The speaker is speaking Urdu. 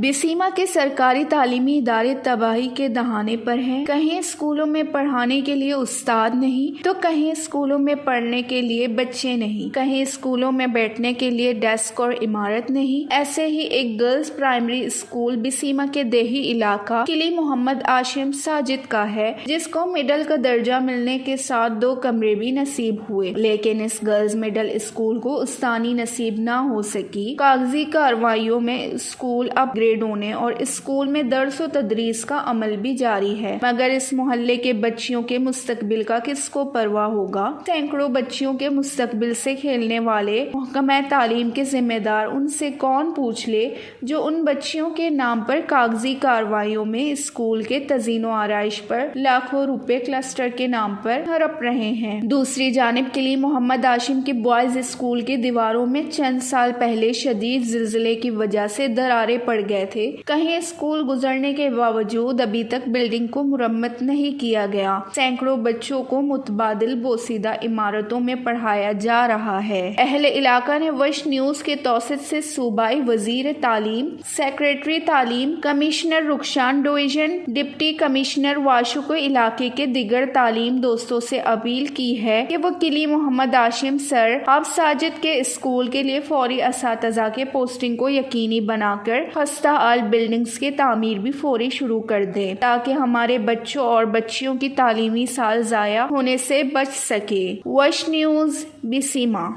بسیما کے سرکاری تعلیمی ادارے تباہی کے دہانے پر ہیں۔ کہیں اسکولوں میں پڑھانے کے لیے استاد نہیں تو کہیں اسکولوں میں پڑھنے کے لیے بچے نہیں، کہیں اسکولوں میں بیٹھنے کے لیے ڈیسک اور عمارت نہیں۔ ایسے ہی ایک گرلز پرائمری اسکول بسیما کے دیہی علاقہ قلی محمد آشم ساجد کا ہے، جس کو مڈل کا درجہ ملنے کے ساتھ 2 کمرے بھی نصیب ہوئے، لیکن اس گرلز مڈل اسکول کو استانی نصیب نہ ہو سکی۔ کاغذی کارروائیوں میں اسکول اپ گریڈ ہونے اور اسکول میں درس و تدریس کا عمل بھی جاری ہے، مگر اس محلے کے بچیوں کے مستقبل کا کس کو پرواہ ہوگا؟ سینکڑوں بچیوں کے مستقبل سے کھیلنے والے محکمہ تعلیم کے ذمہ دار ان سے کون پوچھ لے جو ان بچیوں کے نام پر کاغذی کارروائیوں میں اسکول کے تزئین و آرائش پر لاکھوں روپے کلسٹر کے نام پر ہڑپ رہے ہیں۔ دوسری جانب قلی محمد آشم کے بوائز اسکول کی دیواروں میں چند سال پہلے شدید زلزلے کی وجہ سے دراریں پڑ گئے تھے۔ کہیں اسکول گزرنے کے باوجود ابھی تک بلڈنگ کو مرمت نہیں کیا گیا۔ سینکڑوں بچوں کو متبادل بوسیدہ عمارتوں میں پڑھایا جا رہا ہے۔ اہل علاقہ نے وش نیوز کے توسط سے صوبائی وزیر تعلیم، سیکریٹری تعلیم، commissioner Rakhshan division, deputy commissioner واشو کو علاقے کے دیگر تعلیم دوستوں سے اپیل کی ہے کہ وہ قلی محمد آشم سر آپ ساجد کے اسکول کے لیے فوری اساتذہ کے پوسٹنگ کو یقینی بنا کر خستہ حال بلڈنگز کی تعمیر بھی فوری شروع کر دیں تاکہ ہمارے بچوں اور بچیوں کی تعلیمی سال ضائع ہونے سے بچ سکے۔ وش نیوز، بسیما۔